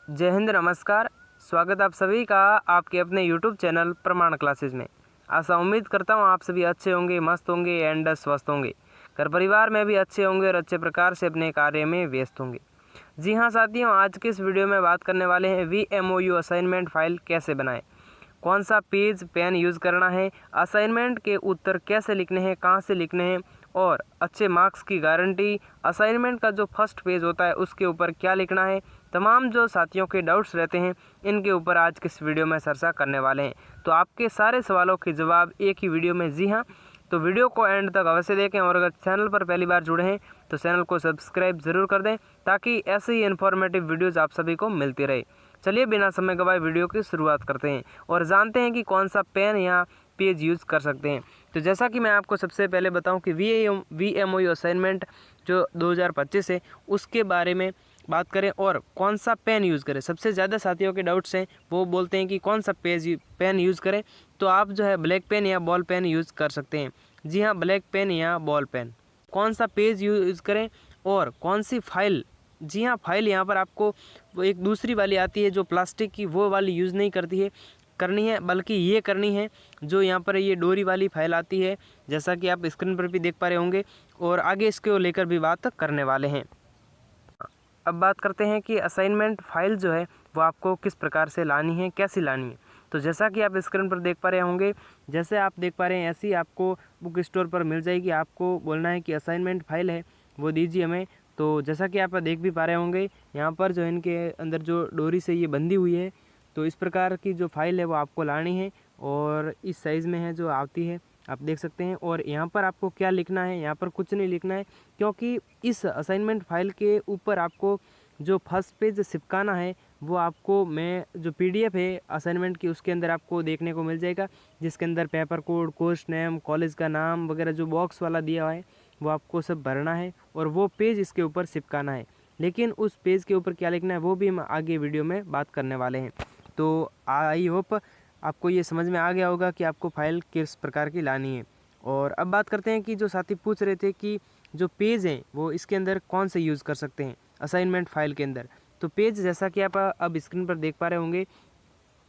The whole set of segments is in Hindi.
जय हिंद, नमस्कार। स्वागत आप सभी का आपके अपने YouTube चैनल प्रमाण क्लासेस में। आशा उम्मीद करता हूँ आप सभी अच्छे होंगे, मस्त होंगे एंड स्वस्थ होंगे। घर परिवार में भी अच्छे होंगे और अच्छे प्रकार से अपने कार्य में व्यस्त होंगे। जी हाँ साथियों, आज के इस वीडियो में बात करने वाले हैं VMOU असाइनमेंट फाइल कैसे बनाएं, कौन सा पेज पेन यूज़ करना है, असाइनमेंट के उत्तर कैसे लिखने हैं, कहाँ से लिखने हैं और अच्छे मार्क्स की गारंटी, असाइनमेंट का जो फर्स्ट पेज होता है उसके ऊपर क्या लिखना है, तमाम जो साथियों के डाउट्स रहते हैं इनके ऊपर आज के इस वीडियो में चर्चा करने वाले हैं। तो आपके सारे सवालों के जवाब एक ही वीडियो में। जी हाँ, तो वीडियो को एंड तक अवश्य देखें और अगर चैनल पर पहली बार जुड़े हैं तो चैनल को सब्सक्राइब ज़रूर कर दें ताकि ऐसे ही इन्फॉर्मेटिव वीडियोज़ आप सभी को मिलती रहे। चलिए बिना समय गवाए वीडियो की शुरुआत करते हैं और जानते हैं कि कौन सा पेन या पेज यूज़ कर सकते हैं। तो जैसा कि मैं आपको सबसे पहले बताऊं कि VMOU असाइनमेंट जो 2025 है उसके बारे में बात करें और कौन सा पेन यूज़ करें। सबसे ज़्यादा साथियों के डाउट्स हैं, वो बोलते हैं कि कौन सा पेन यूज़ करें। तो आप जो है ब्लैक पेन या बॉल पेन यूज़ कर सकते हैं। जी हाँ, ब्लैक पेन या बॉल पेन। कौन सा पेज यूज़ करें और कौन सी फाइल। जी हाँ, फाइल यहाँ पर आपको वो एक दूसरी वाली आती है जो प्लास्टिक की, वो वाली यूज़ नहीं करनी है, बल्कि ये करनी है जो यहाँ पर ये डोरी वाली फाइल आती है, जैसा कि आप स्क्रीन पर भी देख पा रहे होंगे। और आगे इसको लेकर भी बात करने वाले हैं। अब बात करते हैं कि असाइनमेंट फाइल जो है वो आपको किस प्रकार से लानी है, कैसी लानी है। तो जैसा कि आप स्क्रीन पर देख पा रहे होंगे, जैसे आप देख पा रहे हैं ऐसे ही आपको बुक स्टोर पर मिल जाएगी। आपको बोलना है कि असाइनमेंट फाइल है वो दीजिए हमें। तो जैसा कि आप देख भी पा रहे होंगे यहाँ पर जो इनके अंदर जो डोरी से ये बंधी हुई है, तो इस प्रकार की जो फाइल है वो आपको लानी है और इस साइज़ में है जो आती है, आप देख सकते हैं। और यहाँ पर आपको क्या लिखना है, यहाँ पर कुछ नहीं लिखना है क्योंकि इस असाइनमेंट फाइल के ऊपर आपको जो फर्स्ट पेज चिपकाना है वो आपको मैं जो PDF है असाइनमेंट की उसके अंदर आपको देखने को मिल जाएगा, जिसके अंदर paper code, course name, college का नाम वगैरह जो बॉक्स वाला दिया हुआ है वो आपको सब भरना है और वो पेज इसके ऊपर चिपकाना है। लेकिन उस पेज के ऊपर क्या लिखना है वो भी हम आगे वीडियो में बात करने वाले हैं। तो आई होप आपको ये समझ में आ गया होगा कि आपको फाइल किस प्रकार की लानी है। और अब बात करते हैं कि जो साथी पूछ रहे थे कि जो पेज हैं वो इसके अंदर कौन से यूज़ कर सकते हैं असाइनमेंट फाइल के अंदर। तो पेज जैसा कि आप अब स्क्रीन पर देख पा रहे होंगे,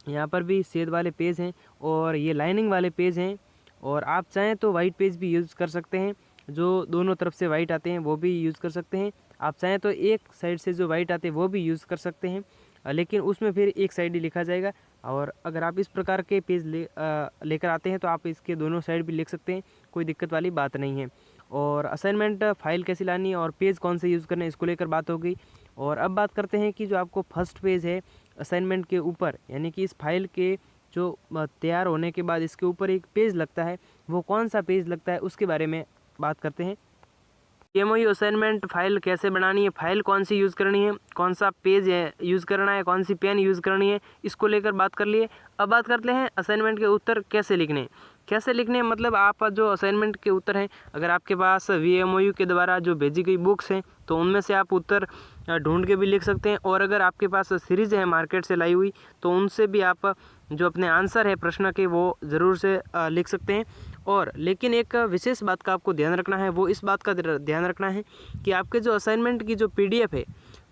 यहाँ पर भी छेद वाले पेज हैं और ये लाइनिंग वाले पेज हैं। और आप चाहें तो वाइट पेज भी यूज़ कर सकते हैं, जो दोनों तरफ से वाइट आते हैं वो भी यूज़ कर सकते हैं। आप चाहें तो एक साइड से जो वाइट आते हैं वो भी यूज़ कर सकते हैं, लेकिन उसमें फिर एक साइड ही लिखा जाएगा। और अगर आप इस प्रकार के पेज लेकर आते हैं तो आप इसके दोनों साइड भी लिख सकते हैं, कोई दिक्कत वाली बात नहीं है। और असाइनमेंट फाइल कैसी लानी है और पेज कौन से यूज़ करना है इसको लेकर बात हो गई। और अब बात करते हैं कि जो आपको फर्स्ट पेज है असाइनमेंट के ऊपर, यानी कि इस फाइल के जो तैयार होने के बाद इसके ऊपर एक पेज लगता है, वो कौन सा पेज लगता है उसके बारे में बात करते हैं। VMOU असाइनमेंट फाइल कैसे बनानी है, फाइल कौन सी यूज़ करनी है, कौन सा पेज है यूज़ करना है, कौन सी पेन यूज़ करनी है, इसको लेकर बात कर लिए। अब बात करते हैं असाइनमेंट के उत्तर कैसे लिखने हैं। कैसे लिखने हैं मतलब आप जो असाइनमेंट के उत्तर हैं, अगर आपके पास VMOU के द्वारा जो भेजी गई बुक्स हैं तो उनमें से आप उत्तर ढूंढ के भी लिख सकते हैं। और अगर आपके पास सीरीज़ है मार्केट से लाई हुई तो उनसे भी आप जो अपने आंसर है प्रश्न के वो ज़रूर से लिख सकते हैं। और लेकिन एक विशेष बात का आपको ध्यान रखना है, वो इस बात का ध्यान रखना है कि आपके जो असाइनमेंट की जो PDF है,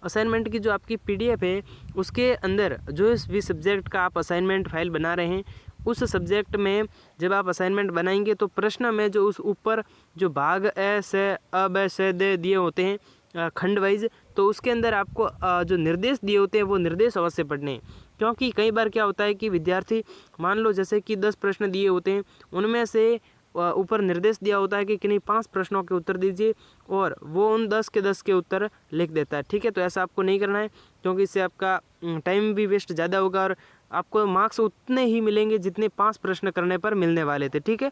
असाइनमेंट की जो आपकी PDF है उसके अंदर जो इस भी सब्जेक्ट का आप असाइनमेंट फाइल बना रहे हैं उस सब्जेक्ट में जब आप असाइनमेंट बनाएंगे तो प्रश्न में जो उस ऊपर जो भाग ए से अ ब से द दिए होते हैं खंड वाइज, तो उसके अंदर आपको जो निर्देश दिए होते हैं वो निर्देश अवश्य पढ़ने हैं। क्योंकि कई बार क्या होता है कि विद्यार्थी मान लो जैसे कि 10 प्रश्न दिए होते हैं, उनमें से ऊपर निर्देश दिया होता है कि किन्हीं 5 प्रश्नों के उत्तर दीजिए और वो उन 10 के 10 के उत्तर लिख देता है। ठीक है, तो ऐसा आपको नहीं करना है क्योंकि इससे आपका टाइम भी वेस्ट ज़्यादा होगा और आपको मार्क्स उतने ही मिलेंगे जितने 5 प्रश्न करने पर मिलने वाले थे। ठीक है,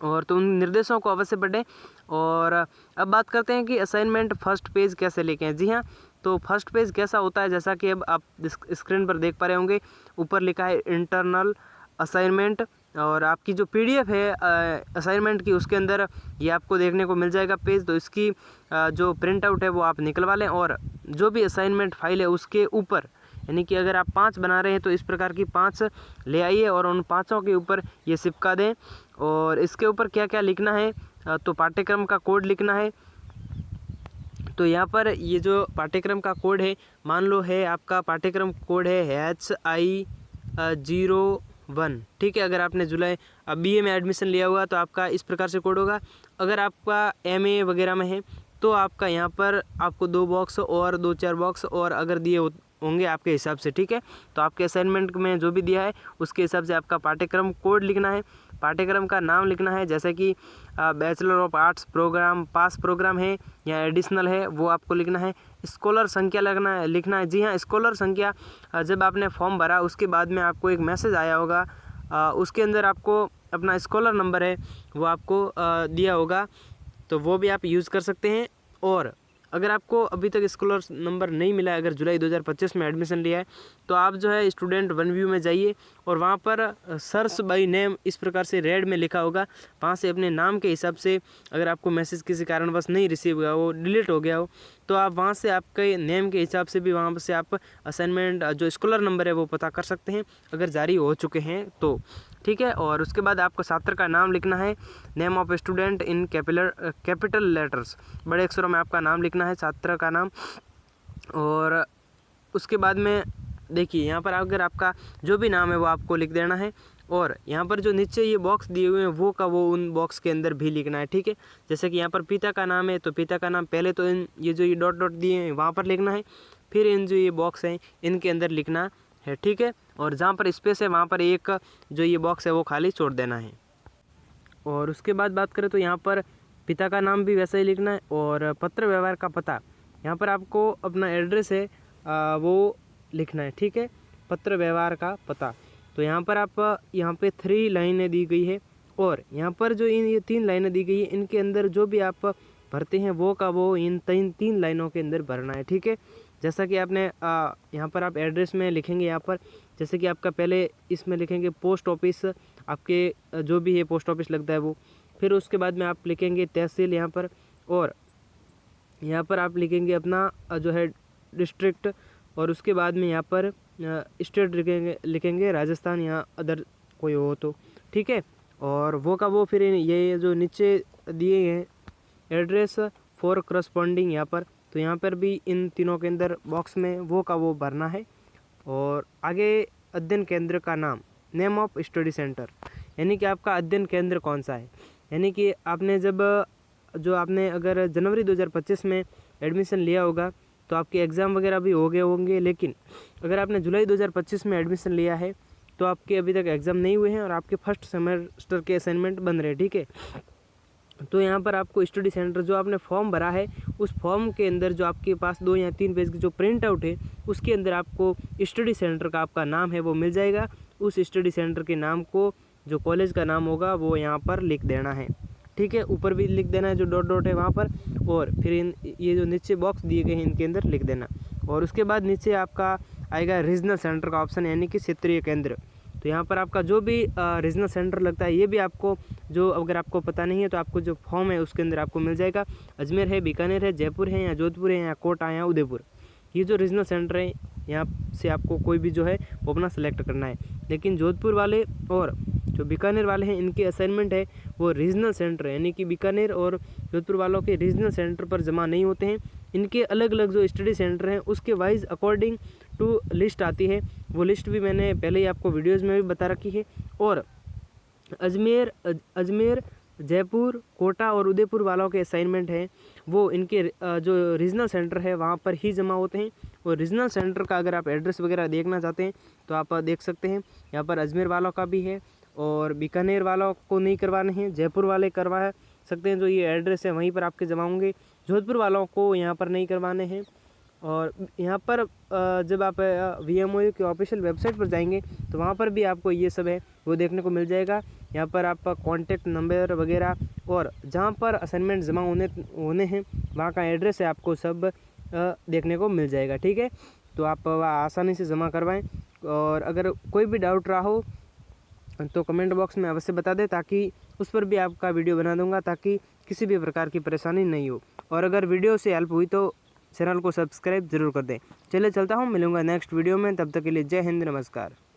और तो उन निर्देशों को अवश्य पढ़ें। और अब बात करते हैं कि असाइनमेंट फर्स्ट पेज कैसे लिखें। जी हाँ, तो फर्स्ट पेज कैसा होता है, जैसा कि अब आप स्क्रीन पर देख पा रहे होंगे, ऊपर लिखा है इंटरनल असाइनमेंट और आपकी जो PDF है असाइनमेंट की उसके अंदर ये आपको देखने को मिल जाएगा पेज। तो इसकी जो प्रिंट आउट है वो आप निकलवा लें और जो भी असाइनमेंट फाइल है उसके ऊपर, यानी कि अगर आप 5 बना रहे हैं तो इस प्रकार की 5 ले आइए और उन 5 के ऊपर ये चिपका दें। और इसके ऊपर क्या क्या लिखना है, तो पाठ्यक्रम का कोड लिखना है। तो यहाँ पर ये जो पाठ्यक्रम का कोड है, मान लो है आपका पाठ्यक्रम कोड है HI01, ठीक है। अगर आपने जुलाई BA में एडमिशन लिया हुआ तो आपका इस प्रकार से कोड होगा। अगर आपका MA वगैरह में है तो आपका यहाँ पर आपको 2 बॉक्स और 2-4 बॉक्स और अगर दिए होंगे आपके हिसाब से, ठीक है। तो आपके असाइनमेंट में जो भी दिया है उसके हिसाब से आपका पाठ्यक्रम कोड लिखना है, पाठ्यक्रम का नाम लिखना है, जैसे कि bachelor of arts programme pass programme है या एडिशनल है वो आपको लिखना है। स्कॉलर संख्या लिखना है। जी हाँ, स्कॉलर संख्या जब आपने फॉर्म भरा उसके बाद में आपको एक मैसेज आया होगा, उसके अंदर आपको अपना स्कॉलर नंबर है वो आपको दिया होगा, तो वो भी आप यूज़ कर सकते हैं। और अगर आपको अभी तक स्कॉलर नंबर नहीं मिला है, अगर जुलाई 2025 में एडमिशन लिया है तो आप जो है स्टूडेंट वन व्यू में जाइए और वहाँ पर सर्च बाय नेम इस प्रकार से रेड में लिखा होगा, वहाँ से अपने नाम के हिसाब से अगर आपको मैसेज किसी कारणवश नहीं रिसीव हुआ हो, डिलीट हो गया हो, तो आप वहाँ से आपके नेम के हिसाब से भी वहाँ से आप असाइनमेंट जो स्कॉलर नंबर है वो पता कर सकते हैं अगर जारी हो चुके हैं तो, ठीक है। और उसके बाद आपको छात्र का नाम लिखना है, name of student in capital letters, बड़े अक्षरों में आपका नाम लिखना है, छात्र का नाम। और उसके बाद में देखिए यहाँ पर अगर आपका जो भी नाम है वो आपको लिख देना है और यहाँ पर जो नीचे ये बॉक्स दिए हुए हैं वो का वो उन बॉक्स के अंदर भी लिखना है, ठीक है। जैसे कि यहाँ पर पिता का नाम है तो पिता का नाम पहले तो इन ये जो ये डॉट डॉट दिए हैं वहाँ पर लिखना है, फिर इन जो ये बॉक्स हैं इनके अंदर लिखना है, ठीक है। और जहाँ पर स्पेस है वहाँ पर एक जो ये बॉक्स है वो खाली छोड़ देना है। और उसके बाद बात करें तो यहाँ पर पिता का नाम भी वैसा ही लिखना है और पत्र व्यवहार का पता, यहाँ पर आपको अपना एड्रेस है वो लिखना है, ठीक है, पत्र व्यवहार का पता। तो यहाँ पर आप यहाँ पे 3 लाइनें दी गई है और यहाँ पर जो ये 3 लाइनें दी गई है इनके अंदर जो भी आप भरते हैं वो का वो इन 3 लाइनों के अंदर भरना है, ठीक है। जैसा कि आपने यहाँ पर आप एड्रेस में लिखेंगे, यहाँ पर जैसे कि आपका पहले इसमें लिखेंगे पोस्ट ऑफिस, आपके जो भी है पोस्ट ऑफिस लगता है वो, फिर उसके बाद में आप लिखेंगे तहसील यहाँ पर, और यहाँ पर आप लिखेंगे अपना जो है डिस्ट्रिक्ट, और उसके बाद में यहाँ पर स्टेट लिखेंगे राजस्थान या अदर कोई हो तो, ठीक है। और वो का वो फिर ये जो नीचे दिए हैं एड्रेस फॉर करस्पॉन्डिंग यहाँ पर, तो यहाँ पर भी इन तीनों के अंदर बॉक्स में वो का वो भरना है। और आगे अध्ययन केंद्र का नाम, नेम ऑफ स्टडी सेंटर, यानी कि आपका अध्ययन केंद्र कौन सा है, यानी कि आपने आपने अगर जनवरी 2025 में एडमिशन लिया होगा तो आपके एग्ज़ाम वगैरह भी हो गए होंगे, लेकिन अगर आपने जुलाई 2025 में एडमिशन लिया है तो आपके अभी तक एग्ज़ाम नहीं हुए हैं और आपके फर्स्ट सेमेस्टर के असाइनमेंट बन रहे हैं, ठीक है। तो यहाँ पर आपको स्टडी सेंटर जो आपने फॉर्म भरा है उस फॉर्म के अंदर जो आपके पास 2 या 3 पेज की जो प्रिंट आउट है उसके अंदर आपको स्टडी सेंटर का आपका नाम है वो मिल जाएगा। उस स्टडी सेंटर के नाम को जो कॉलेज का नाम होगा वो यहाँ पर लिख देना है, ठीक है। ऊपर भी लिख देना है जो डॉट डॉट है वहाँ पर, और फिर ये जो नीचे बॉक्स दिए गए हैं इनके अंदर लिख देना। और उसके बाद नीचे आपका आएगा रीजनल सेंटर का ऑप्शन, यानी कि क्षेत्रीय केंद्र। तो यहाँ पर आपका जो भी रीजनल सेंटर लगता है ये भी आपको, जो अगर आपको पता नहीं है तो आपको जो फॉर्म है उसके अंदर आपको मिल जाएगा। अजमेर है, बीकानेर है, जयपुर है, या जोधपुर है, या कोटा है, या उदयपुर, ये जो रीजनल सेंटर है यहाँ से आपको कोई भी जो है वो अपना सेलेक्ट करना है। लेकिन जोधपुर वाले और जो बीकानेर वाले हैं इनके असाइनमेंट है वो रीजनल सेंटर, यानी कि बीकानेर और जोधपुर वालों के रीजनल सेंटर पर जमा नहीं होते हैं। इनके अलग अलग जो स्टडी सेंटर हैं उसके वाइज अकॉर्डिंग टू लिस्ट आती है, वो लिस्ट भी मैंने पहले ही आपको वीडियोज़ में भी बता रखी है। और अजमेर, जयपुर, कोटा और उदयपुर वालों के असाइनमेंट हैं वो इनके जो रीजनल सेंटर है वहाँ पर ही जमा होते हैं। और रीजनल सेंटर का अगर आप एड्रेस वगैरह देखना चाहते हैं तो आप देख सकते हैं, यहाँ पर अजमेर वालों का भी है और बीकानेर वालों को नहीं करवाने हैं, जयपुर वाले करवा सकते हैं, जो ये एड्रेस है वहीं पर आपके जमा होंगे। जोधपुर वालों को यहाँ पर नहीं करवाने हैं। और यहाँ पर जब आप VMOU की ऑफिशियल वेबसाइट पर जाएंगे तो वहाँ पर भी आपको ये सब है वो देखने को मिल जाएगा। यहाँ पर आपका कॉन्टैक्ट नंबर वगैरह और जहाँ पर असाइनमेंट जमा होने हैं वहाँ का एड्रेस है आपको सब देखने को मिल जाएगा, ठीक है। तो आप आसानी से जमा करवाएं। और अगर कोई भी डाउट रहा हो तो कमेंट बॉक्स में अवश्य बता दें, ताकि उस पर भी आपका वीडियो बना दूंगा, ताकि किसी भी प्रकार की परेशानी नहीं हो। और अगर वीडियो से हेल्प हुई तो चैनल को सब्सक्राइब जरूर कर दें। चलिए चलता हूँ, मिलूंगा नेक्स्ट वीडियो में, तब तक के लिए जय हिंद, नमस्कार।